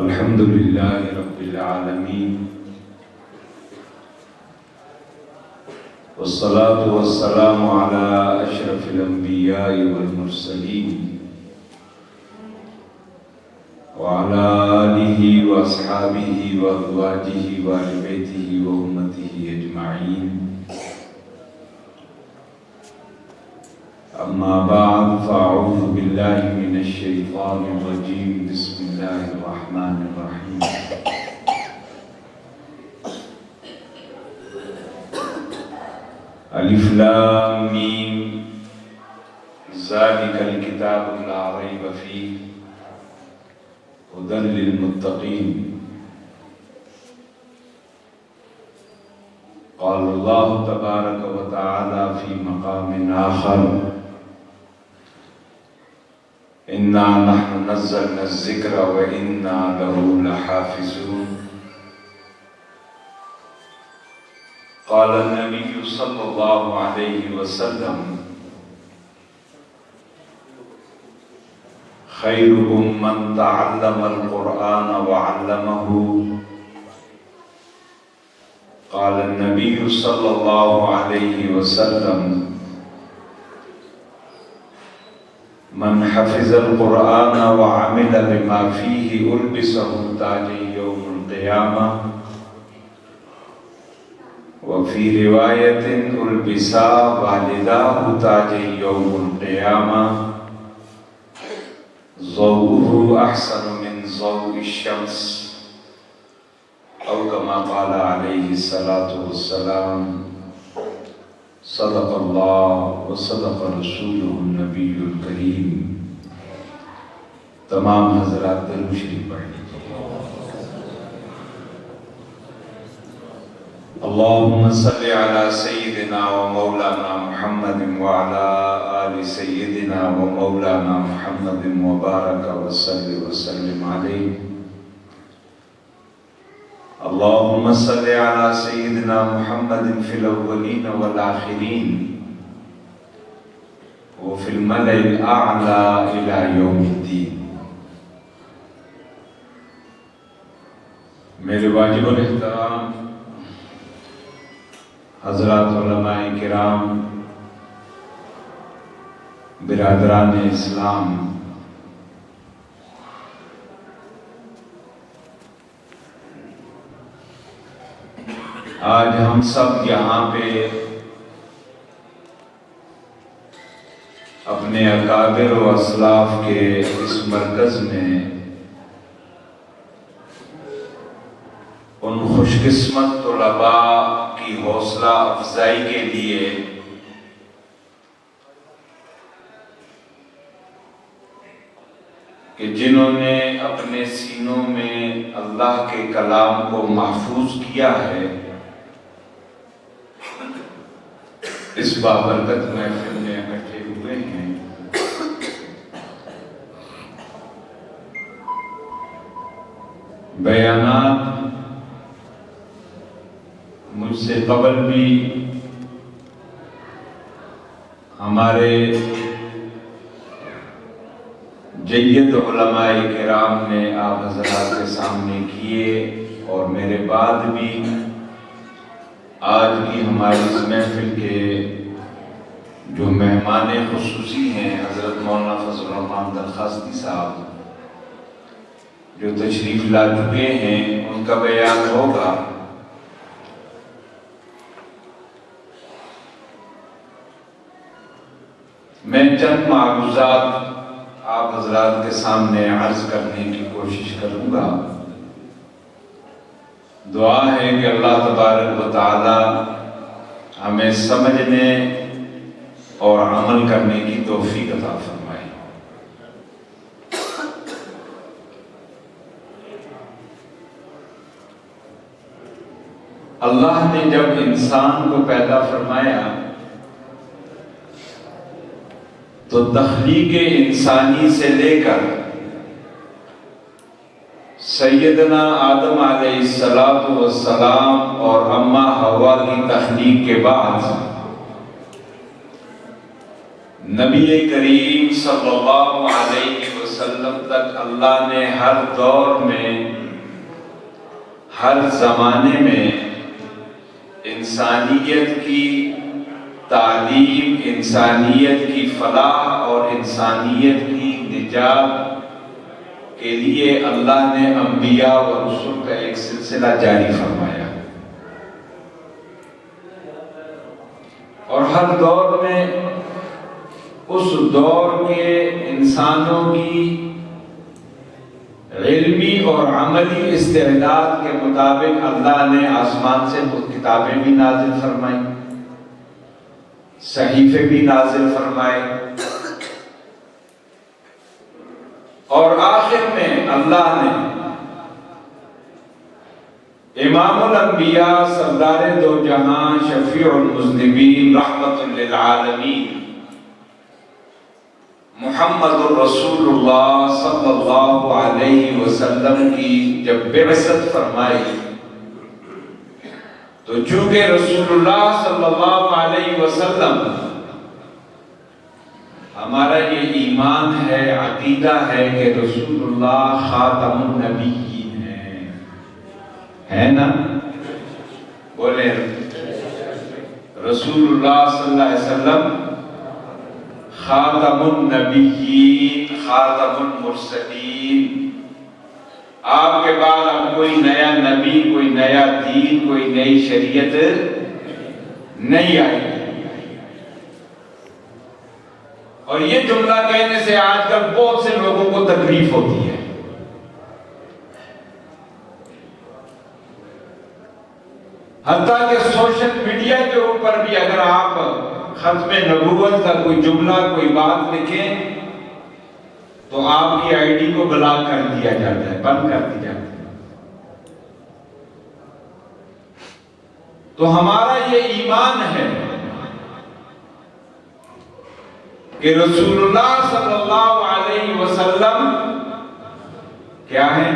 الحمد لله رب العالمين والصلاة والسلام على أشرف الأنبياء والمرسلين وعلى آله وأصحابه وأزواجه وأهل بيته وأمته أجمعين. أما بعد فأعوذ بالله من الشيطان الرجيم. بسم الله الرحمن الرحيم. ألف لام ميم ذلك الكتاب لا ريب فيه هدى للمتقين. قال الله تبارك وتعالى في مقام آخر: إنا نحن نزلنا الذكر وإنا له لحافظون. قال النبي صلى الله عليه وسلم: خيركم من تعلم القرآن وعلمه. قال النبي صلى الله عليه وسلم: من حفظ القرآن وعمل بما فيه ألبسه تاج يوم القيامة. وفي رواية: ألبسا والداه تاج يوم القيامة ضوءه أحسن من ضوء الشمس، أو كما قال عليه الصلاة والسلام. صدق اللہ وصدق رسولہ النبی الکریم. تمام حضرات درود شریف پڑھ لیجیے. اللہم صلی علی سیدنا و مولانا محمد وعلی آل سیدنا و مولانا محمد وبارک وسلم علیہ. اللهم صل على سيدنا محمد في الأولين والآخرين وفي الملأ الأعلى إلى يوم الدين. میرے واجب الاحترام حضرات علماء کرام، برادران اسلام، آج ہم سب یہاں پہ اپنے اکابر و اسلاف کے اس مرکز میں ان خوش قسمت طلباء کی حوصلہ افزائی کے لیے کہ جنہوں نے اپنے سینوں میں اللہ کے کلام کو محفوظ کیا ہے، اس بابرکت محفل میں اکٹھے ہوئے ہیں. بیانات مجھ سے قبل بھی ہمارے جید علماء کرام نے آپ حضرات کے سامنے کیے، اور میرے بعد بھی آج کی ہماری اس محفل کے جو مہمان خصوصی ہیں حضرت مولانا فضل الرحمان درخواستی صاحب، جو تشریف لا چکے ہیں، ان کا بیان ہوگا. میں چند معروضات آپ حضرات کے سامنے عرض کرنے کی کوشش کروں گا. دعا ہے کہ اللہ تبارک و تعالی ہمیں سمجھنے اور عمل کرنے کی توفیق عطا فرمائے. اللہ نے جب انسان کو پیدا فرمایا تو تخلیق انسانی سے لے کر سیدنا آدم علیہ السلام اور اماں حوا کی تخلیق کے بعد نبی کریم صلی اللہ علیہ وسلم تک اللہ نے ہر دور میں، ہر زمانے میں انسانیت کی تعلیم، انسانیت کی فلاح اور انسانیت کی نجات کے لیے اللہ نے انبیاء و رسول کا ایک سلسلہ جاری فرمایا، اور ہر دور میں اس دور کے انسانوں کی علمی اور عملی استعداد کے مطابق اللہ نے آسمان سے کتابیں بھی نازل فرمائی، صحیفے بھی نازل فرمائے، اور آخر میں اللہ نے امام الانبیاء، سردار دو جہاں، شفیع المذنبین، رحمت للعالمین، محمد الرسول اللہ صلی اللہ علیہ وسلم کی جب بعثت فرمائی تو چونکہ رسول اللہ صلی اللہ علیہ وسلم ہمارا یہ ایمان ہے، عقیدہ ہے کہ رسول اللہ خاتم النبیین ہے نا؟ بولے رسول اللہ صلی اللہ علیہ وسلم خاتم النبیین، خاتم المرسلین، آپ کے بعد اب کوئی نیا نبی، کوئی نیا دین، کوئی نئی شریعت نہیں آئی۔ اور یہ جملہ کہنے سے آج کل بہت سے لوگوں کو تکلیف ہوتی ہے، حتیٰ کہ سوشل میڈیا کے اوپر بھی اگر آپ ختم نبوت کا کوئی جملہ، کوئی بات لکھیں تو آپ کی آئی ڈی کو بلاک کر دیا جاتا ہے، بند کر دی جاتی ہے۔ تو ہمارا یہ ایمان ہے کہ رسول اللہ صلی اللہ علیہ وسلم کیا ہے؟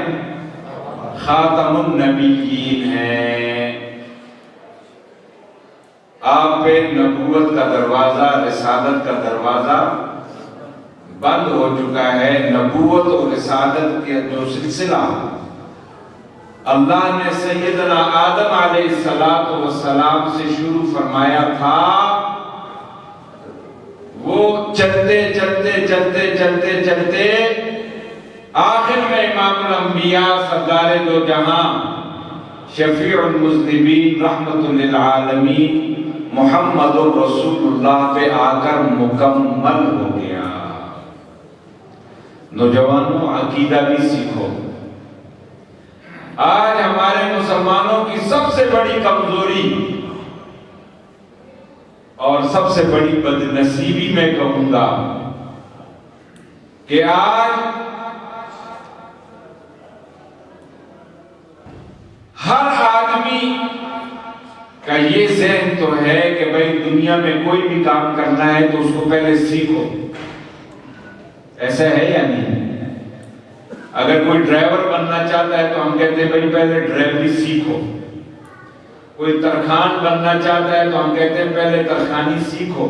خاتم النبیین ہیں۔ آپ پہ نبوت کا دروازہ، رسالت کا دروازہ بند ہو چکا ہے۔ نبوت اور رسالت کے جو سلسلہ اللہ نے سیدنا آدم علیہ السلام سے شروع فرمایا تھا، وہ چلتے چلتے چلتے چلتے چلتے آخر میں امام الانبیاء، سردار دو جہاں، شفیع المذنبین، رحمت للعالمین، محمد الرسول اللہ پہ آ کر مکمل ہو گیا۔ نوجوانوں، عقیدہ بھی سیکھو۔ آج ہمارے مسلمانوں کی سب سے بڑی کمزوری اور سب سے بڑی بدنصیبی میں کہوں گا کہ آج ہر آدمی کا یہ ذہن تو ہے کہ بھئی دنیا میں کوئی بھی کام کرنا ہے تو اس کو پہلے سیکھو۔ ایسا ہے یا نہیں؟ اگر کوئی ڈرائیور بننا چاہتا ہے تو ہم کہتے ہیں بھئی پہلے ڈرائیوری سیکھو۔ کوئی ترخان بننا چاہتا ہے تو ہم کہتے ہیں پہلے ترخانی سیکھو۔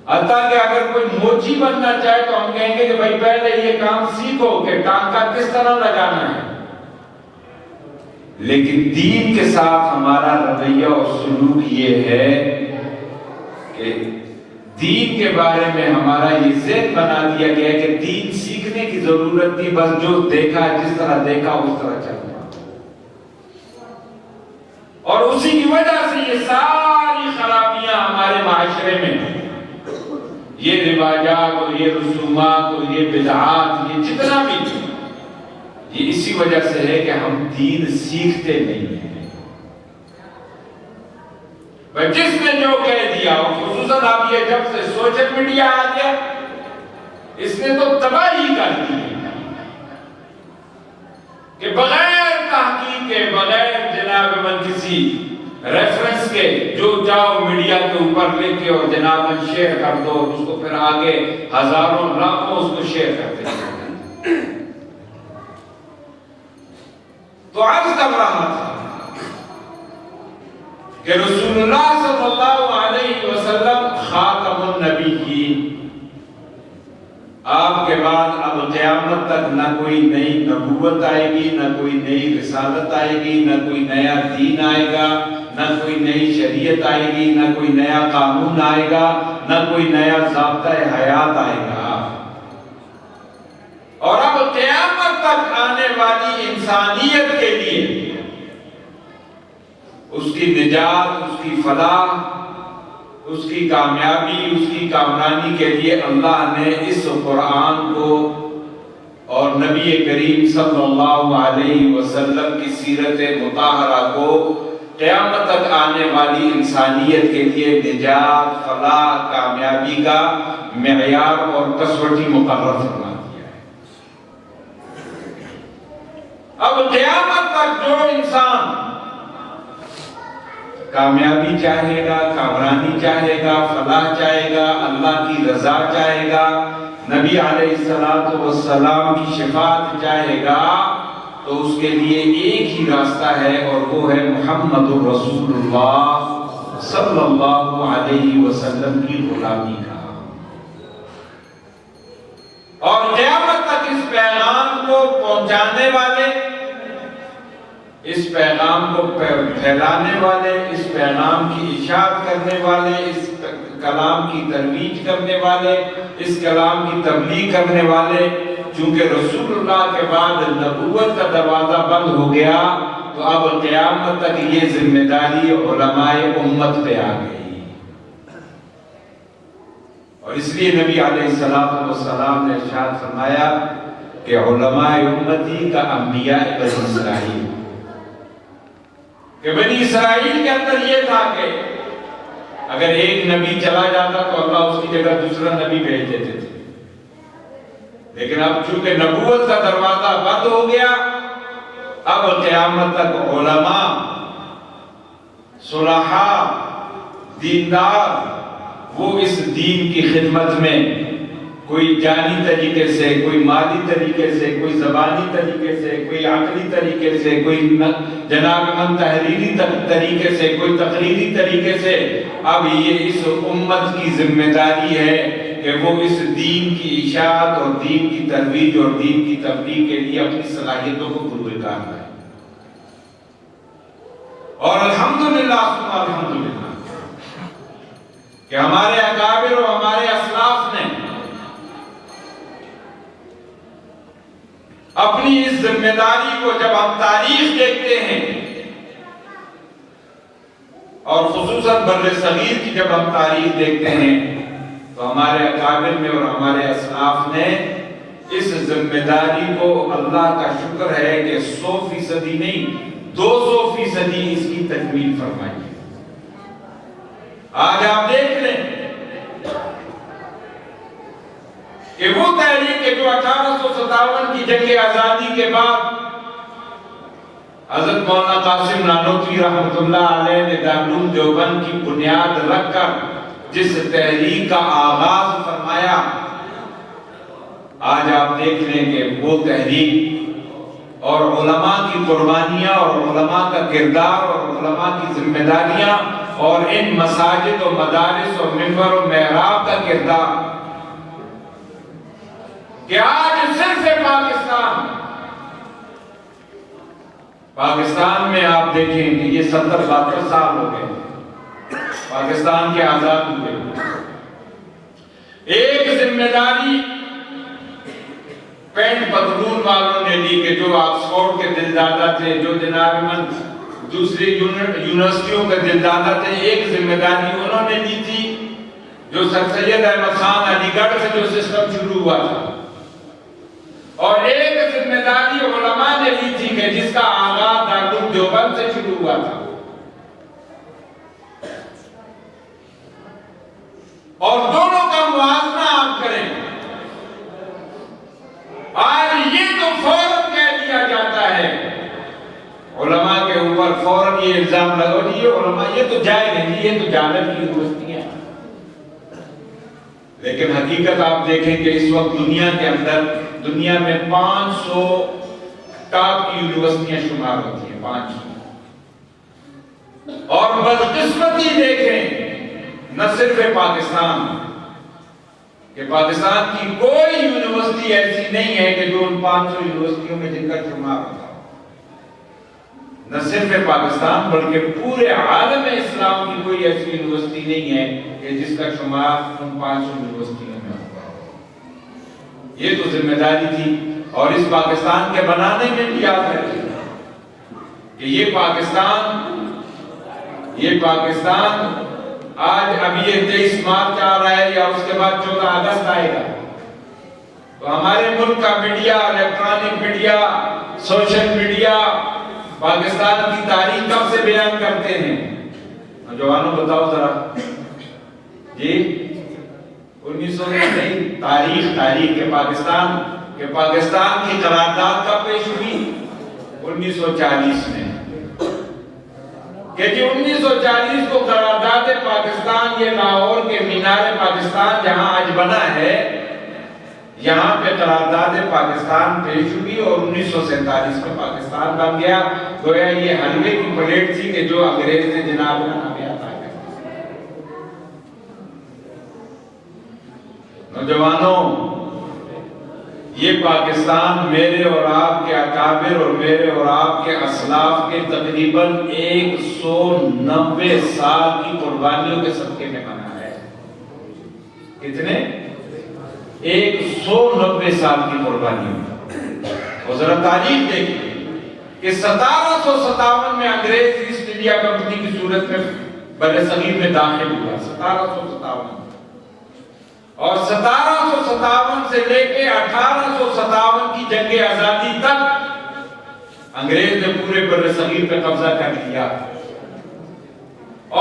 حتیٰ کہ اگر کوئی موچی بننا چاہے تو ہم کہیں گے کہ بھئی پہلے یہ کام سیکھو کہ ٹانکا کس طرح لگانا ہے۔ لیکن دین کے ساتھ ہمارا رویہ اور سلوک یہ ہے کہ دین کے بارے میں ہمارا یہ ذہن بنا دیا گیا ہے کہ دین سیکھنے کی ضرورت نہیں، بس جو دیکھا، جس طرح دیکھا اس طرح چلنا۔ اور اسی کی وجہ سے یہ ساری خرابیاں ہمارے معاشرے میں، یہ رواجات اور یہ رسومات اور یہ بدعات، یہ جتنا بھی، یہ اسی وجہ سے ہے کہ ہم دین سیکھتے نہیں ہیں۔ جس نے جو کہہ دیا، خصوصاً اب یہ جب سے سوشل میڈیا آ گیا، اس نے تو تباہی کر دی کہ بغیر تحقیق کے، بغیر جناب من کسی ریفرنس کے، جو جاؤ میڈیا کے اوپر لے کے اور جناب من شیئر کر دو، اور اس کو پھر آگے ہزاروں لاکھوں اس کو شیئر کرتے ہیں۔ تو عرض کر رہا تھا کہ رسول اللہ صلی اللہ علیہ وسلم خاتم النبیین، آپ کے بعد اب قیامت تک نہ کوئی نئی نبوت آئے گی، نہ کوئی نئی رسالت آئے گی، نہ کوئی نیا دین آئے گا، نہ کوئی نئی شریعت آئے گی، نہ کوئی نیا قانون آئے گا، نہ کوئی نیا ضابطہ حیات آئے گا۔ اور اب قیامت تک آنے والی انسانیت کے لیے اس کی نجات، اس کی فلاح، اس کی کامیابی، اس کی کامرانی کے لیے اللہ نے اس قرآن کو اور نبی کریم صلی اللہ علیہ وسلم کی سیرت مطہرہ کو قیامت تک آنے والی انسانیت کے لیے نجات، فلاح، کامیابی کا معیار اور کسوٹی مقرر فرما دیا ہے۔ اب قیامت تک جو انسان کامیابی چاہے گا، کامرانی چاہے گا، فلاح چاہے گا، اللہ کی رضا چاہے گا، نبی علیہ السلام کی شفاعت چاہے گا، تو اس کے لیے ایک ہی راستہ ہے، اور وہ ہے محمد رسول اللہ صلی اللہ علیہ وسلم کی غلامی کا۔ اور قیامت تک اس پیغام کو پہنچانے والے، اس پیغام کو پھیلانے والے، اس پیغام کی اشاعت کرنے والے، اس کلام کی ترویج کرنے والے، اس کلام کی تبلیغ کرنے والے، چونکہ رسول اللہ کے بعد نبوت کا دروازہ بند ہو گیا، تو اب قیامت تک یہ ذمہ داری علماء امت پہ آ گئی۔ اور اس لیے نبی علیہ السلام نے ارشاد فرمایا کہ علماء امتی کا انبیاء بنی اسرائیل، کہ بنی اسرائیل کے اندر یہ تھا کہ اگر ایک نبی چلا جاتا تو اللہ اس کی جگہ دوسرا نبی بھیج دیتے تھے، لیکن اب چونکہ نبوت کا دروازہ بند ہو گیا، اب قیامت تک علماء، صلحاء، دیندار، وہ اس دین کی خدمت میں کوئی جانی طریقے سے، کوئی مالی طریقے سے، کوئی زبانی طریقے سے، کوئی عقلی طریقے سے، کوئی جناب من تحریری طریقے سے، کوئی تقریری طریقے سے، اب یہ اس امت کی ذمہ داری ہے کہ وہ اس دین کی اشاعت اور دین کی ترویج اور دین کی تبلیغ کے لیے اپنی صلاحیتوں کو بروئے کار لائے۔ اور الحمدللہ ثم الحمدللہ کہ ہمارے اکابر اور ہمارے اسلاف نے اپنی اس ذمہ داری کو، جب ہم تاریخ دیکھتے ہیں اور خصوصاً بر صغیر کی جب ہم تاریخ دیکھتے ہیں، تو ہمارے اکابر میں اور ہمارے اسلاف نے اس ذمہ داری کو، اللہ کا شکر ہے کہ 100% نہیں 200% اس کی تکمیل فرمائی ہے۔ آج آپ دیکھ لیں کہ وہ تحریک جو 1857 کی جنگ آزادی کے بعد حضرت مولانا قاسم نانوتوی رحمۃ اللہ علیہ نے دارالعلوم دیوبند کی بنیاد رکھ کر جس تحریک کا آغاز فرمایا، آج آپ دیکھ لیں کہ وہ تحریک اور علماء کی قربانیاں اور علماء کا کردار اور علماء کی ذمہ داریاں اور ان مساجد و مدارس اور منبر و محراب کا کردار، کہ آج صرف پاکستان میں آپ دیکھیں کہ یہ 70-72 سال ہو گئے پاکستان کے آزاد ہوئے، ایک ذمہ داری پینٹ پتلون والوں نے لی کہ جو آکسفورڈ کے دلدادہ تھے، جو جناب من دوسری یونیورسٹیوں کے دلدادہ تھے، ایک ذمہ داری انہوں نے لی تھی، جو سر سید احمد خان علی گڑھ سے جو سسٹم شروع ہوا تھا، اور ایک ذمہ داری علماء نے لی تھی کہ جس کا آغاز دارالعلوم دیوبند سے شروع ہوا تھا، اور دونوں کا موازنہ آپ کریں، آج یہ تو فوراً کہہ دیا جاتا ہے علماء کے اوپر، فوراً یہ الزام لگو جی یہ علماء یہ تو جائے نہیں، یہ تو جانب کی یونیورسٹیاں ہیں، لیکن حقیقت آپ دیکھیں کہ اس وقت دنیا کے اندر، دنیا میں 500 ٹاپ کی یونیورسٹیاں شمار ہوتی ہیں، 500، اور بدقسمتی دیکھیں نہ صرف پاکستان کہ پاکستان کی کوئی یونیورسٹی ایسی نہیں ہے کہ جو ان 500 یونیورسٹیوں میں جن کا شمار ہوتا ہو. نہ صرف پاکستان بلکہ پورے عالم اسلام کی کوئی ایسی یونیورسٹی نہیں ہے کہ جس کا شمار ان 500 یونیورسٹیوں میں ہوتا ہو. یہ تو ذمہ داری تھی. اور اس پاکستان کے بنانے میں بھی یاد رکھیں کہ یہ پاکستان آج ابھی یہ 23 مارچ آ رہا ہے یا اس کے بعد 14 اگست آئے گا، تو ہمارے ملک کا media, electronic media, social media Pakistan کی تاریخ کب سے بیان کرتے ہیں؟ نوجوانوں بتاؤ ذرا جی. 1900 نہیں، تاریخ کہ پاکستان کی قرارداد کب پیش ہوئی؟ 1940 میں. کہ جی 1940 کو قرارداد پاکستان، یہ لاہور کے مینار پاکستان جہاں آج بنا ہے، یہاں پہ قرارداد پاکستان پیش ہوئی اور 1947 میں پاکستان بن گیا. گویا یہ حلوے کی پلیٹ تھی کہ جو انگریز نے جناب کا نام عطا کیا. نوجوانوں، یہ پاکستان میرے اور آپ کے اکابر اور میرے اور آپ کے اسلاف کے تقریباً 190 سال کی قربانیوں کے صدقے میں بنا ہے. کتنے؟ 190 سال کی قربانیوں. اور ذرا تاریخ دیکھیں کہ 1757 میں انگریز ایسٹ انڈیا کمپنی کی صورت میں بر صغیر میں داخل ہوا. 1757 اور 1757 سے لے کے 1857 کی جنگ آزادی تک انگریز نے پورے بر صغیر پہ قبضہ کر لیا.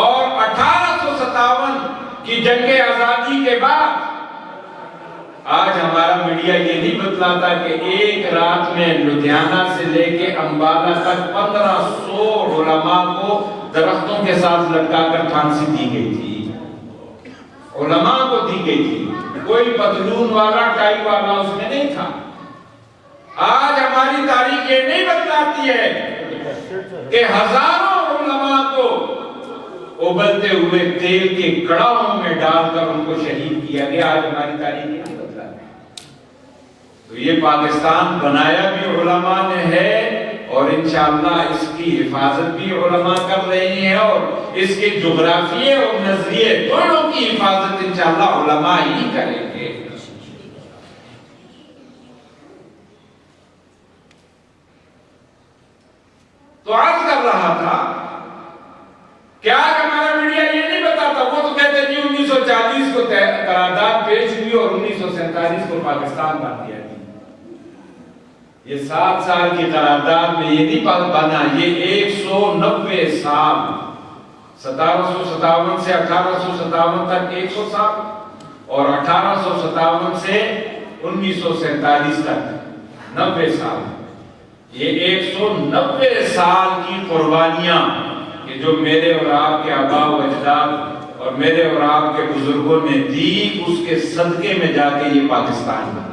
اور 1857 کی جنگ آزادی کے بعد آج ہمارا میڈیا یہ نہیں بتلاتا کہ ایک رات میں لدھیانہ سے لے کے امبالہ تک 1500 علماء کو درختوں کے ساتھ لٹکا کر پھانسی دی گئی تھی. علماء کو دی گئی تھی. کوئی پتلون والا ٹائی والا اس میں نہیں تھا. آج ہماری تاریخ یہ نہیں بتلاتی ہے کہ ہزاروں علماء کو ابلتے ہوئے تیل کے کڑاہوں میں ڈال کر ان کو شہید کیا گیا. آج ہماری تاریخ یہ نہیں بتلاتی. تو یہ پاکستان بنایا بھی علماء نے ہے اور انشاءاللہ اس کی حفاظت بھی علماء کر رہے ہیں اور اس کے جغرافیے اور نظریے دونوں کی حفاظت انشاءاللہ علماء ہی کریں گے. تو عرض کر رہا تھا کہ آج ہمارا میڈیا یہ نہیں بتاتا. وہ تو کہتے ہیں 1940 کو قرارداد پیش ہوئی اور 1947 کو پاکستان بن گیا. یہ 7 سال کی قرارداد میں یہ نہیں بنا، یہ 190 سال، 1757 سے 1857 تک 100 سال اور 1857 سے 1947 تک 90 سال. یہ 190 سال کی قربانیاں کہ جو میرے اور آپ کے آباء و اجداد اور میرے اور آپ کے بزرگوں نے دی، اس کے صدقے میں جا کے یہ پاکستان بنا.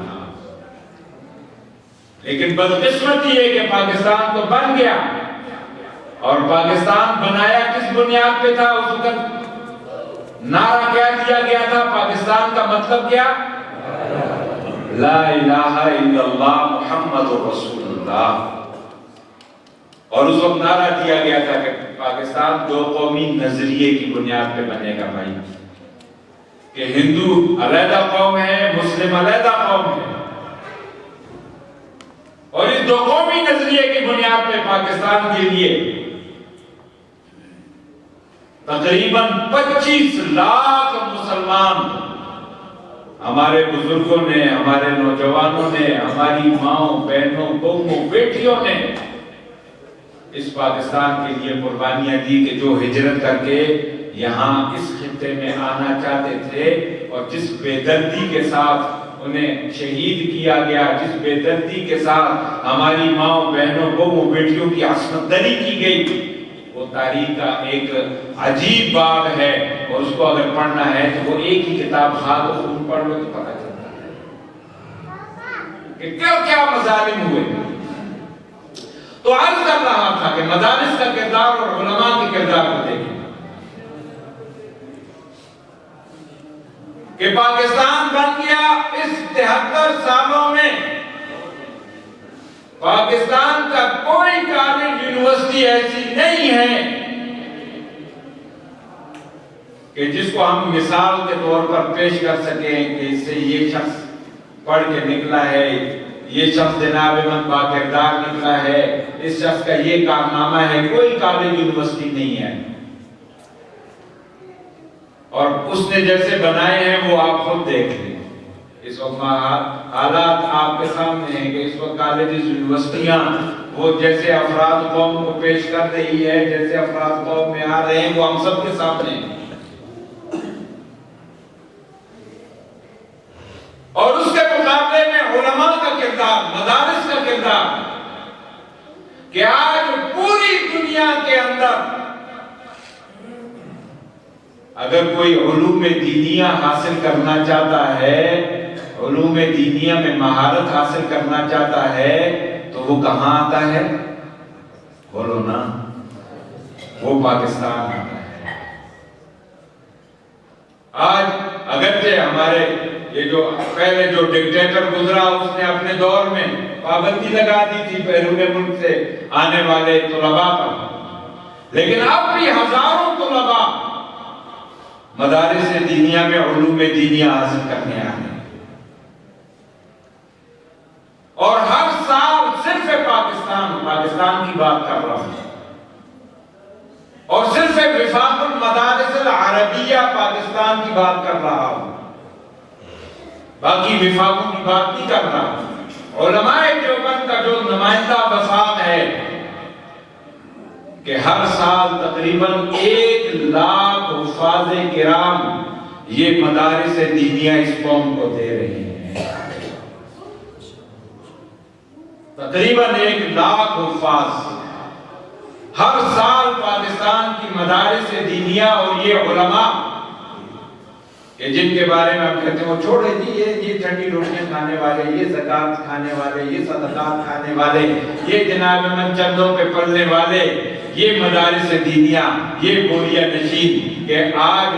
لیکن بدقسمتی ہے کہ پاکستان تو بن گیا. اور پاکستان بنایا کس بنیاد پہ تھا؟ اس وقت نعرہ کیا دیا گیا تھا؟ پاکستان کا مطلب کیا؟ لا الہ الا اللہ محمد رسول اللہ. اور اس وقت نعرہ دیا گیا تھا کہ پاکستان 2 قومی نظریے کی بنیاد پہ بنے گا بھائی، کہ ہندو علیحدہ قوم ہے، مسلم علیحدہ قوم ہے. اور اس 2 قومی نظریے کی بنیاد پہ پاکستان کے لیے تقریباً 25 لاکھ مسلمان، ہمارے بزرگوں نے، ہمارے نوجوانوں نے، ہماری ماؤں، بہنوں، بہووں، بیٹیوں نے اس پاکستان کے لیے قربانیاں دی کہ جو ہجرت کر کے یہاں اس خطے میں آنا چاہتے تھے اور جس بے دردی کے ساتھ انہیں شہید کیا گیا، جس بے دردی کے ساتھ ہماری ماؤں، بہنوں، بہووں، بیٹیوں کی عصمت دری کی گئی، وہ تاریخ کا ایک عجیب باب ہے. اور اس کو اگر پڑھنا ہے تو وہ ایک ہی کتاب خاک و خون پڑھ لو تو پتہ چلتا ہے کہ کیا مظالم ہوئے. تو عرض کر رہا تھا کہ مدارس کا کردار اور علماء کے کردار کو دیکھیں کہ پاکستان بن گیا اس 73 سالوں میں پاکستان کا کوئی کالج یونیورسٹی ایسی نہیں ہے کہ جس کو ہم مثال کے طور پر پیش کر سکیں کہ اس سے یہ شخص پڑھ کے نکلا ہے، یہ شخص جناب من با کردار نکلا ہے، اس شخص کا یہ کارنامہ ہے۔ کوئی کالج یونیورسٹی نہیں ہے، اور اس نے جیسے بنائے ہیں وہ آپ خود دیکھ لیں۔ اس وقت حالات آپ کے سامنے ہیں کہ اس وقت کالجز یونیورسٹیاں وہ جیسے افراد قوم کو پیش کر رہی ہے، جیسے افراد قوم میں آ رہے ہیں، وہ ہم سب کے سامنے ہیں۔ اور اس کے مقابلے میں علماء کا کردار، مدارس کا کردار، کہ آج پوری دنیا کے اندر اگر کوئی علوم دینیہ حاصل کرنا چاہتا ہے، علوم دینیہ میں مہارت حاصل کرنا چاہتا ہے، تو وہ کہاں آتا ہے؟ بولو نا، وہ پاکستان آتا ہے۔ آج اگرچہ ہمارے یہ جو پہلے جو ڈکٹیٹر گزرا اس نے اپنے دور میں پابندی لگا دی تھی بیرون ملک سے آنے والے طلباء پر، لیکن اب بھی ہزاروں طلباء مدارس دینیہ میں علوم دینیہ حاصل کرنے آئے ہیں، اور ہر سال صرف پاکستان کی بات کر رہا ہوں، اور صرف وفاق المدارس العربیہ پاکستان کی بات کر رہا ہوں، باقی وفاقوں کی بات نہیں کر رہا ہوں۔ علماء دیوبند کا جو نمائندہ وفاق ہے کہ ہر سال تقریباً 1 لاکھ حفاظ کرام یہ مدارس دینیہ اس قوم کو دے رہے ہیں، تقریباً 1 لاکھ حفاظ ہر سال پاکستان کی مدارس دینیہ، اور یہ علماء کہ جن کے بارے میں ہم کہتے ہیں وہ چھوڑے جی یہ ٹھنڈی روٹیاں کھانے والے، یہ زکوٰۃ کھانے والے، یہ صدقات کھانے والے، یہ جناب من چندوں پہ پلنے والے، یہ مدارس دینیہ، یہ بوریا نشین، کہ آج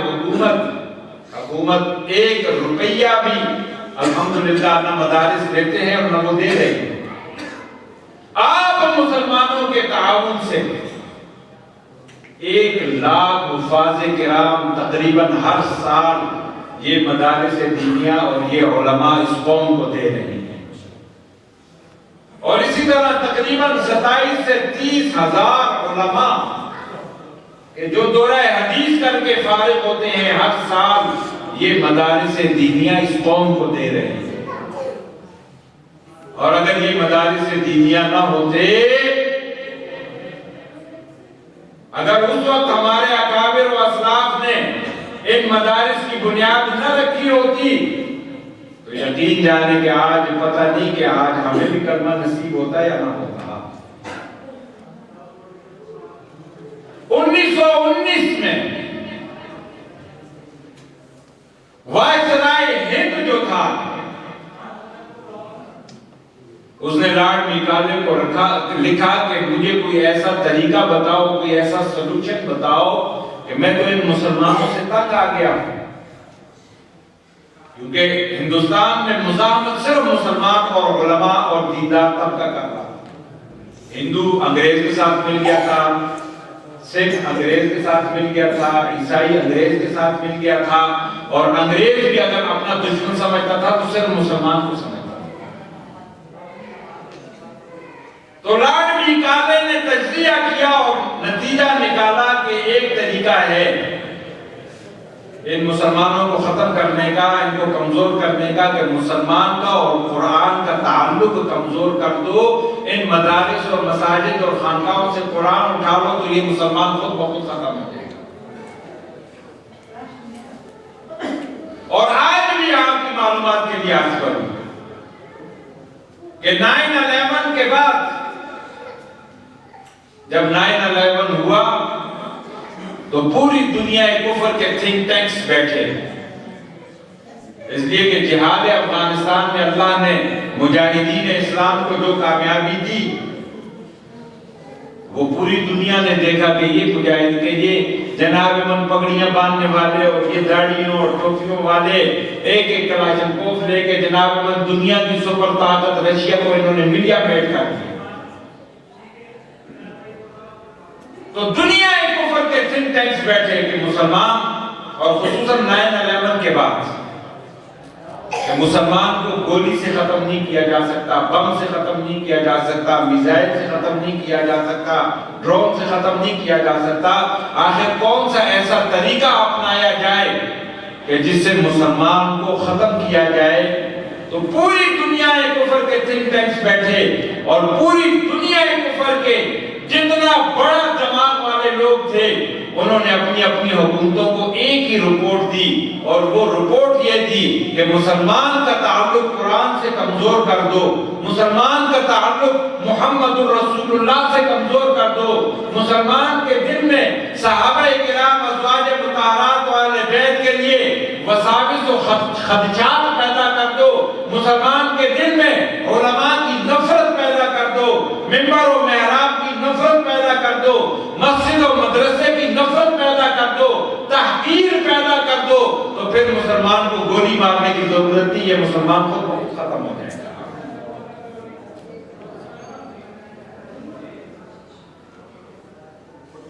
حکومت 1 روپیہ بھی الحمدللہ نہ مدارس دیتے ہیں اور نہ وہ دے رہے ہیں۔ آپ مسلمانوں کے تعاون سے 1 لاکھ حفاظ کرام تقریباً ہر سال یہ مدارس دینیہ اور یہ علماء اس قوم کو دے رہے ہیں، اور اسی طرح تقریباً 27 سے 30 ہزار علماء کہ جو دورہ حدیث کر کے فارغ ہوتے ہیں ہر سال یہ مدارس دینیہ اس قوم کو دے رہے ہیں۔ اور اگر یہ مدارس دینیہ نہ ہوتے، اگر اس وقت ہمارے اکابر و اسلاف نے ان مدارس کی بنیاد نہ رکھی ہوتی تو یقین جانے کہ آج پتہ نہیں کہ آج ہمیں بھی کلمہ نصیب ہوتا یا نہ ہوتا۔ 1919 میں وائسرائے ہند جو تھا اس نے لارڈ میکالے کو لکھا کہ مجھے کوئی ایسا طریقہ بتاؤ، کوئی ایسا سلوشن بتاؤ کہ میں تو ان مسلمانوں سے تنگ آ گیا ہوں، کیونکہ ہندوستان میں مزاحمت صرف مسلمان اور علماء اور دیندار طبقہ کر رہا، ہندو انگریز کے ساتھ مل گیا تھا، سکھ انگریز کے ساتھ مل گیا تھا، عیسائی انگریز کے ساتھ مل گیا تھا، اور انگریز بھی اگر اپنا دشمن سمجھتا تھا تو صرف مسلمان کو سمجھتا تھا۔ تو لارڈ میکالے نے تجزیہ کیا اور نتیجہ نکالا کہ ایک طریقہ ہے ان مسلمانوں کو ختم کرنے کا، ان کو کمزور کرنے کا، کہ مسلمان کا اور قرآن کا تعلق کمزور کر دو، ان مدارس اور مساجد اور خانقاہوں سے قرآن اٹھا لو تو یہ مسلمان خود بخود ختم ہو جائے گا۔ اور آج بھی آپ کی معلومات کے لیے عرض کروں کہ 9/11 کے بعد جب 9/11 ہوا تو پوری دنیا کفر کے تھنک ٹینکس بیٹھے، اس لیے کہ جہاد افغانستان میں اللہ نے مجاہدین اسلام کو جو کامیابی دی وہ پوری دنیا نے دیکھا کہ یہ مجاہد کے یہ جناب من پگڑیاں باندھنے والے اور یہ داڑھیوں اور ٹوپیوں والے ایک ایک کلاشنکوف لے کے جناب من دنیا کی سپر طاقت رشیا کو انہوں نے ملیا بیٹھ کر دیا. تو دنیا کفر کے تھنک ٹینکس بیٹھے کہ مسلمان اور خصوصاً 9/11 کے بعد کہ مسلمان کو گولی سے ختم نہیں کیا جا سکتا، بم سے ختم نہیں کیا جا سکتا، میزائل سے ختم نہیں کیا جا سکتا، ڈرون سے ختم نہیں کیا جا سکتا. آخر کون سا ایسا طریقہ اپنایا جائے کہ جس سے مسلمان کو ختم کیا جائے؟ تو پوری دنیا کفر کے تھنک ٹینکس بیٹھے اور پوری دنیا کفر کے جتنا بڑا جماعت والے لوگ تھے انہوں نے اپنی اپنی حکومتوں کو ایک ہی رپورٹ دی، اور وہ رپورٹ یہ دی کہ مسلمان کا تعلق قرآن سے کمزور کر دو، مسلمان کا تعلق محمد الرسول اللہ سے کمزور کر دو، مسلمان کے دل میں صحابہ کرام ازواج مطہرات و اہل بیت کے لیے وساوس و خدشات پیدا کر دو، مسلمان کے دل میں علماء کی نفرت پیدا کر دو، منبر و محراب کی نفرت پیدا کر دو، مسجد و مدرسے کی نفرت پیدا کر دو، تحقیر پیدا کر دو، تو پھر مسلمان کو گولی مارنے کی ضرورت نہیں ہے، مسلمان خود بہت ختم ہو جائے گا.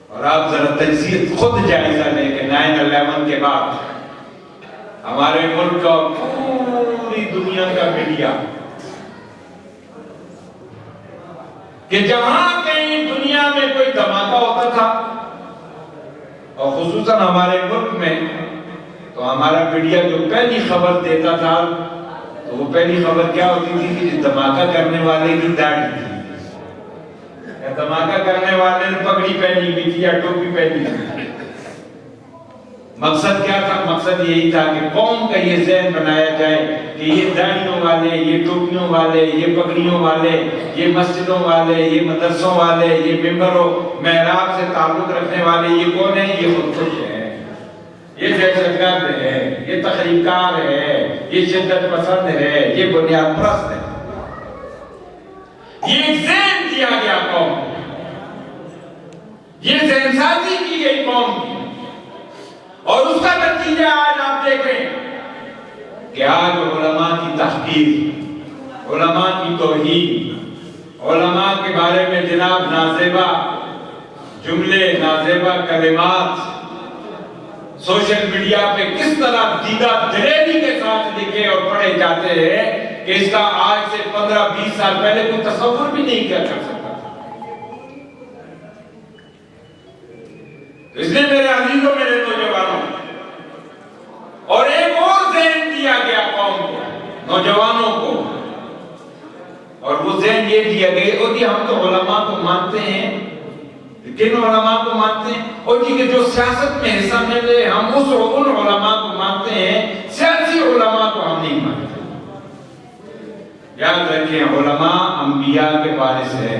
اور آپ ذرا تجزیہ خود جائزہ لیں کہ 9/11 کے بعد ہمارے ملک اور پوری دنیا کا میڈیا کہ جہاں کہیں دنیا میں کوئی دھماکہ ہوتا تھا اور خصوصاً ہمارے ملک میں، تو ہمارا میڈیا جو پہلی خبر دیتا تھا تو وہ پہلی خبر کیا ہوتی تھی کہ جس دھماکہ کرنے والے کی داڑھی تھی، یا دھماکہ کرنے والے نے پگڑی پہنی ہوئی تھی یا ٹوپی پہنی ہوئی تھی. مقصد کیا تھا؟ مقصد یہی تھا کہ قوم کا یہ ذہن بنایا جائے کہ یہ داڑھیوں والے، یہ ٹوپیوں والے، یہ پگڑیوں والے، یہ مسجدوں والے، یہ مدرسوں والے، یہ منبر و محراب سے تعلق رکھنے والے یہ کون ہیں؟ یہ خود خوش ہیں، یہ دہشت گرد ہے، یہ تخریب کار ہے، یہ شدت پسند ہے، یہ بنیاد پرست ہے. یہ ایک ذہن دیا گیا قوم کو، یہ ذہن سازی کی گئی قوم کی، اور اس کا نتیجہ آج آپ دیکھیں کہ آج علماء کی تحقیر، علماء کی توہین، علماء کے بارے میں جناب نازیبا جملے، نازیبا کلمات سوشل میڈیا پہ کس طرح دیدہ دلیری کے ساتھ لکھے اور پڑھے جاتے ہیں کہ اس کا آج سے 15-20 سال پہلے کوئی تصور بھی نہیں کیا کر سکتا. اس لیے میرے عزیزوں، میرے نوجوانوں، اور ایک اور ذہن دیا گیا قوم کو، نوجوانوں کو، اور وہ ذہن یہ دیا گیا کہ جی ہم تو علماء کو مانتے ہیں. کن علماء کو مانتے ہیں؟ اور جی کہ جو سیاست میں حصہ میں لے، ہم ان علماء کو مانتے ہیں، سیاسی علماء کو ہم نہیں مانتے. یاد رکھیں علماء انبیاء کے وارث ہیں،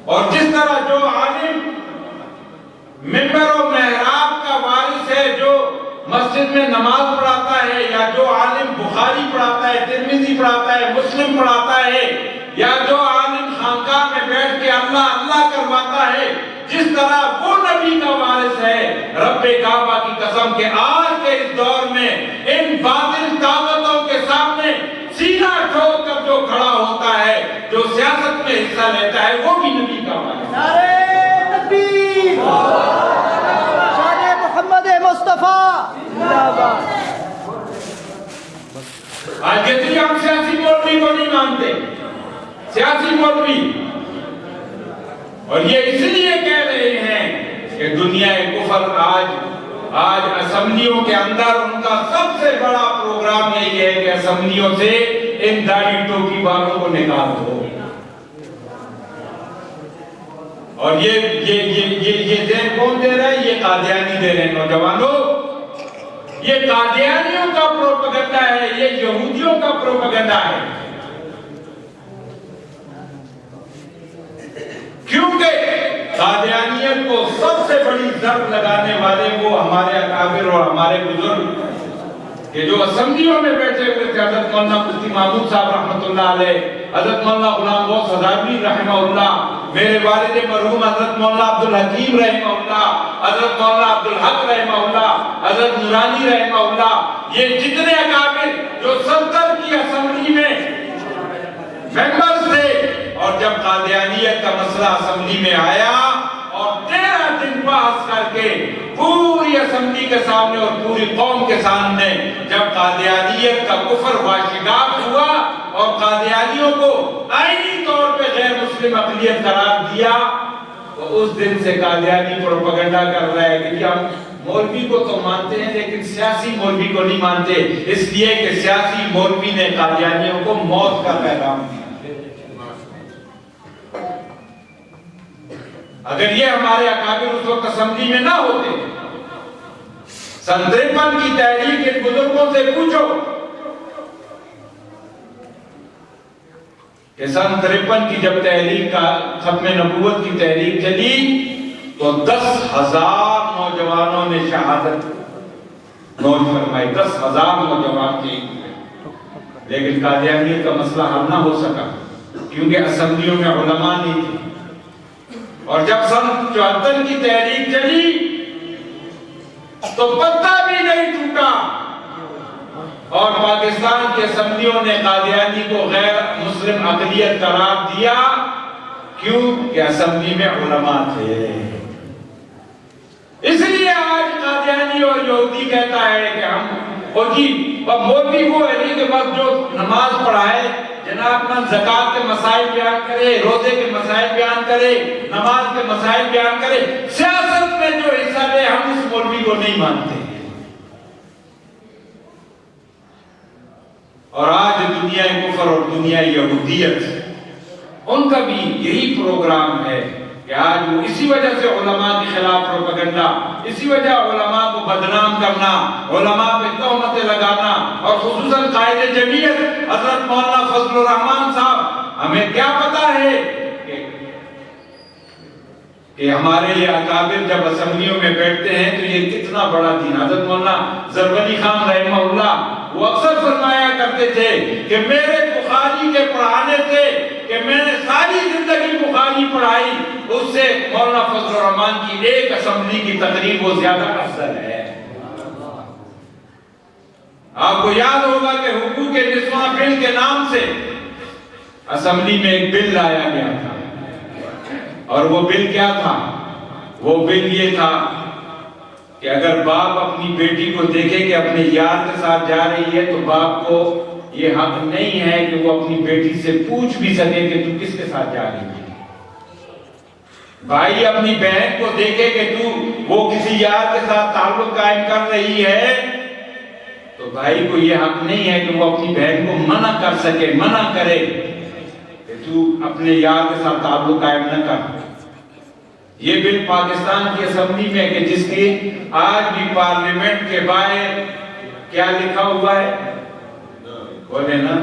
اور جس طرح جو عالم منبر و محراب کا وارث ہے، جو مسجد میں نماز پڑھاتا ہے، یا جو عالم بخاری پڑھاتا ہے، ترمذی پڑھاتا ہے، مسلم پڑھاتا ہے، یا جو عالم خانقاہ میں بیٹھ کے اللہ اللہ کرواتا ہے، جس طرح وہ نبی کا وارث ہے، رب کعبہ کی قسم کہ آج کے اس دور میں ان باطل طاقتوں کے سامنے سینہ ٹھوک کر جو کھڑا ہوتا ہے، جو سیاست میں حصہ لیتا ہے، وہ بھی نبی کا وارث ہے. نعرہ تکبیر، شان محمد مصطفیٰ زندہ باد. آج کہتے ہم سیاسی مولوی کو نہیں مانتے، سیاسی مولوی، اور یہ اس لیے کہہ رہے ہیں کہ دنیا کفر آج اسمبلیوں کے اندر ان کا سب سے بڑا پروگرام یہی ہے کہ اسمبلیوں سے ان داڑھی ٹوپی والوں کو نکال دو. اور یہ ذہن کون دے رہا ہے؟ یہ قادیانی دے رہے ہیں. نوجوانوں، یہ قادیانیوں کا پروپیگنڈا ہے، یہ یہودیوں کا پروپیگنڈا ہے. کیونکہ قادیانیت کو سب سے بڑی ضرب لگانے والے وہ ہمارے اکابر اور ہمارے بزرگ کہ جو اسمبلیوں میں بیٹھے ہوئے تھے، حضرت مولانا مفتی محمود صاحب رحمۃ اللہ علیہ، حضرت مولانا غلام غوث ہزاروی رحمہ اللہ، میرے والد مرحوم حضرت مولانا عبدالحکیم رحمہ اللہ، حضرت مولانا عبدالحق رحمہ اللہ، حضرت نورانی رحمہ اللہ، یہ جتنے اکابر جو 70 کی اسمبلی میں ممبرز تھے، اور جب قادیانیت کا مسئلہ اسمبلی میں آیا اور 13 دن بحث کر کے پوری اسمبلی کے سامنے اور پوری قوم کے سامنے جب قادیانیت کا کفر واشگاف ہوا اور قادیانیوں کو آئینی طور پہ غیر مسلم اقلیت قرار دیا، تو اس دن سے قادیانی پروپیگنڈا کر رہا ہے کہ ہم مولوی کو تو مانتے ہیں لیکن سیاسی مولوی کو نہیں مانتے، اس لیے کہ سیاسی مولوی نے قادیانیوں کو موت کا پیغام دیا۔ اگر یہ ہمارے اکابر اس وقت اسمبلی میں نہ ہوتے، سن 53 کی تحریک ان بزرگوں سے پوچھو کہ سن 53 کی جب تحریک کا ختم نبوت کی تحریک چلی تو 10,000 نوجوانوں نے شہادت نوش فرمائی، 10,000 نوجوان تھے، لیکن قادیانیت کا مسئلہ حل نہ ہو سکا کیونکہ اسمبلیوں میں علماء نہیں تھے۔ اور جب سن 74 کی تحریک چلی تو پتہ بھی نہیں ٹوٹا اور پاکستان کی اسمبلیوں نے قادیانی کو غیر مسلم اقلیت قرار دیا، کیوں کہ اسمبلی میں علماء تھے۔ اس لیے آج قادیانی اور یہودی کہتا ہے کہ ہم مولوی وہ ہے کہ بس جو نماز پڑھائے جناب من زکات کے مسائل بیان کرے، روزے کے مسائل بیان کرے، نماز کے مسائل بیان کرے، سیاست میں جو حصہ لے ہم اس مولوی کو نہیں مانتے۔ اور آج دنیا کفر اور دنیا یہودیت ان کا بھی یہی پروگرام ہے کہ آج وہ اسی وجہ سے علماء کے خلاف پروپیگنڈا، اسی وجہ علماء کو بدنام کرنا، علماء پہ تہمتیں لگانا، اور خصوصاً قائد جمعیت حضرت مولانا فضل الرحمان صاحب، ہمیں کیا پتا ہے کہ ہمارے یہ اکابر جب اسمبلیوں میں بیٹھتے ہیں تو یہ کتنا بڑا دین۔ حضرت مولانا زربنی خان رحمہ اللہ وہ اکثر فرمایا کرتے تھے کہ میرے بخاری کے پڑھانے سے کہ میں نے ساری زندگی بخاری پڑھائی، اس سے مولانا فضل الرحمان کی ایک اسمبلی کی تقریر وہ زیادہ افضل ہے۔ آپ کو یاد ہوگا کہ حقوق نسواں بل کے نام سے اسمبلی میں ایک بل لایا گیا تھا، اور وہ بل کیا تھا؟ وہ بل یہ تھا کہ اگر باپ اپنی بیٹی کو دیکھے کہ اپنے یار کے ساتھ جا رہی ہے تو باپ کو یہ حق نہیں ہے کہ وہ اپنی بیٹی سے پوچھ بھی سکے کہ تو کس کے ساتھ جا رہی ہے۔ بھائی اپنی بہن کو دیکھے کہ تو وہ کسی یار کے ساتھ تعلق قائم کر رہی ہے تو بھائی کو یہ حق نہیں ہے کہ وہ اپنی بہن کو منع کر سکے، منع کرے کہ تو اپنے یار کے ساتھ تعلق قائم نہ کر۔ یہ بل پاکستان کی اسمبلی میں کہ جس کی آج بھی پارلیمنٹ کے باہر کیا لکھا ہوا ہے؟ بولے نا،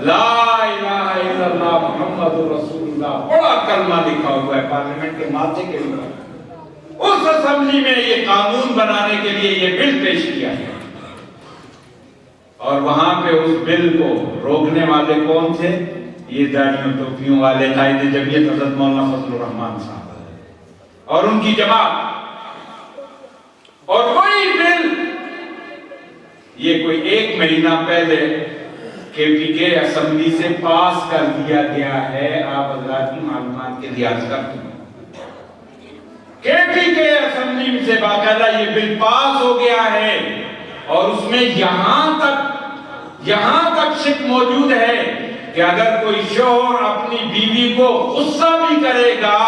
لا الہ الا اللہ محمد رسول اللہ، بڑا کلمہ لکھا ہوا ہے پارلیمنٹ کے ماتھے کے اوپر۔ اس اسمبلی میں یہ قانون بنانے کے لیے یہ بل پیش کیا ہے، اور وہاں پہ اس بل کو روکنے والے کون تھے؟ یہ داڑھیوں ٹوپیوں والے قائد جمعیت حضرت مولانا فضل الرحمان صاحب اور ان کی جماعت۔ اور وہی بل یہ کوئی 1 مہینہ پہلے کے پی کے اسمبلی سے پاس کر دیا گیا ہے۔ آپ حضرات کی معلومات کے لیے عرض کرتا ہوں، کے پی کے اسمبلی سے باقاعدہ یہ بل پاس ہو گیا ہے، اور اس میں یہاں تک شک موجود ہے کہ اگر کوئی شوہر اپنی بیوی کو غصہ بھی کرے گا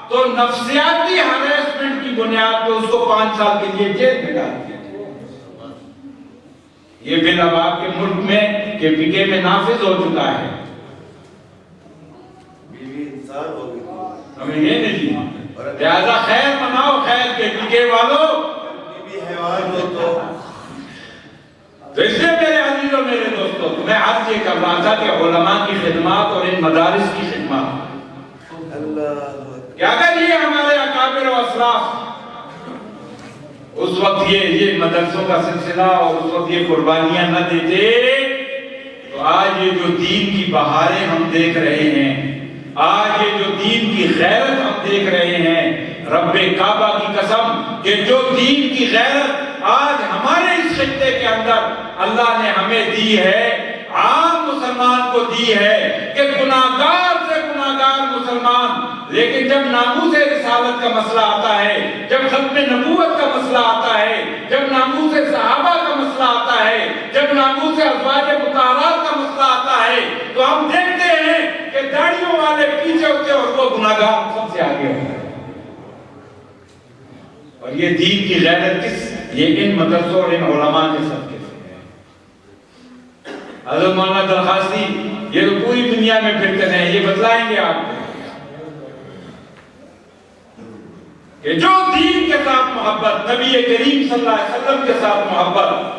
تو نفسیاتی ہریسمنٹ کی بنیاد پہ اس کو 5 سال کے لیے جیل میں ڈال دیا۔ یہ بل اب آپ کے ملک میں کے پی کے میں نافذ ہو چکا ہے۔ بیوی انسان ہو گئی، ہمیں یہ نہیں، لہذا خیر مناؤ، خیر کے پی کے والوں، بیوی حیوان ہو تو اس لیے میرے عزیز اور میرے دوستوں، میں عرض یہ کر رہا تھا کہ علماء کی خدمات اور ان مدارس کی خدمات، اللہ کہ اگر یہ ہمارے اکابر و اسلاف اس وقت یہ مدرسوں کا سلسلہ اور اس وقت یہ قربانیاں نہ دیتے تو آج یہ جو دین کی بہاریں ہم دیکھ رہے ہیں، آج یہ جو دین کی غیرت ہم دیکھ رہے ہیں، رب کعبہ کی قسم کہ جو دین کی غیرت آج ہمارے اس خطے کے اندر اللہ نے ہمیں دی ہے، عام مسلمان کو دی ہے کہ گناہگار سے گناہگار مسلمان، لیکن جب ناموس رسالت کا مسئلہ آتا ہے، جب ختم نبوت کا مسئلہ آتا ہے، جب ناموس صحابہ کا مسئلہ آتا ہے، جب ناموس ازواج مطہرات کا مسئلہ آتا ہے، تو ہم دیکھتے ہیں کہ داڑھیوں والے پیچھے ہوتے اور وہ گناہگار سب سے آگے ہوتے ہیں۔ اور یہ دین کی غیرت یہ ان مدرسوں اور ان علماء کے صدقے سے ہے۔ حضرت مولانا درخواستی یہ تو پوری دنیا میں پھرتے ہیں، یہ بتلائیں گے آپ کو کہ جو دین کے ساتھ محبت، نبی کریم صلی اللہ علیہ وسلم کے ساتھ محبت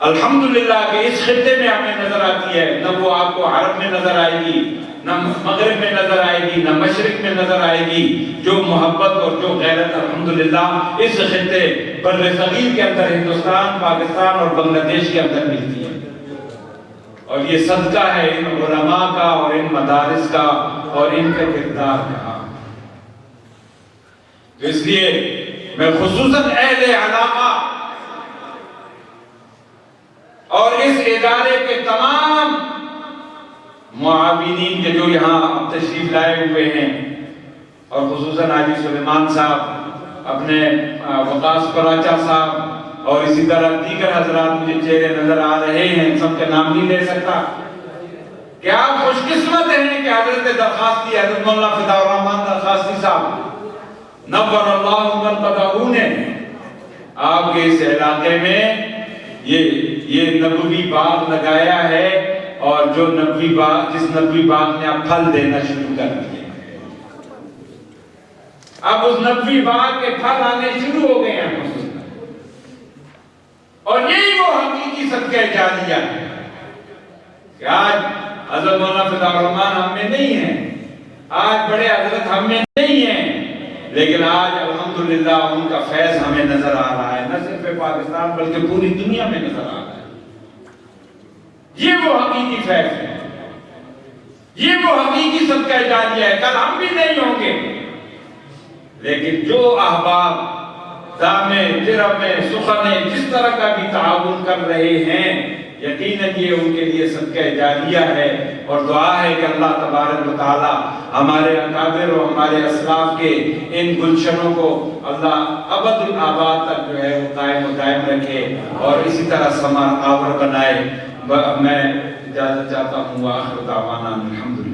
الحمدللہ کہ اس خطے میں ہمیں نظر آتی ہے، نہ وہ آپ کو عرب میں نظر آئے گی، نہ مغرب میں نظر آئے گی، نہ مشرق میں نظر آئے گی۔ جو محبت اور جو غیرت الحمدللہ اس خطے بر صغیر کے اندر، ہندوستان، پاکستان اور بنگلہ دیش کے اندر ملتی ہے، اور یہ صدقہ ہے ان علماء کا اور ان مدارس کا اور ان کے کردار کا۔ تو اس لیے میں خصوصاً اہل علاقہ اور اس ادارے کے تمام معاونین کے جو یہاں اب تشریف لائے ہوئے ہیں، اور خصوصاً حاجی سلیمان صاحب، اپنے وقاص پراچا صاحب، اور اسی طرح دیگر حضرات مجھے چہرے نظر آ رہے ہیں، سب کے نام نہیں لے سکتا، کہ آپ خوش قسمت ہیں کہ حضرت درخواستی، حضرت مولانا فداء الرحمن درخواستی صاحب نور اللہ مرقدہ نے آپ کے اس علاقے میں یہ نبوی باغ لگایا ہے، اور جو نبوی باغ، جس نبوی باغ نے اب پھل دینا شروع کر دیے، اب اس نبوی باغ کے پھل آنے شروع ہو گئے ہیں، اور یہی وہ حقیقی صدقہ جاریہ ہے کہ آج حضرت مولانا فداء الرحمن ہم میں نہیں ہیں، آج بڑے حضرت ہم میں نہیں ہیں، لیکن آج الحمدللہ ان کا فیض ہمیں نظر آ رہا ہے، نہ صرف پاکستان بلکہ پوری دنیا میں نظر آ رہا ہے۔ یہ وہ حقیقی فیض ہے، یہ وہ حقیقی صدقہ جاریہ ہے۔ کل ہم بھی نہیں ہوں گے، لیکن جو احباب دامے، درمے، سخنے جس طرح کا بھی تعاون کر رہے ہیں، یقیناً یہ ان کے لیے صدقہ جاریہ ہے، اور دعا ہے کہ اللہ تبارک و تعالی ہمارے اکابر اور ہمارے اسلاف کے ان گلشنوں کو اللہ ابد الآباد تک جو ہے وہ قائم و دائم رکھے اور اسی طرح ثمر آور بنائے۔ میں اجازت چاہتا ہوں، وآخر دعوانا الحمدللہ۔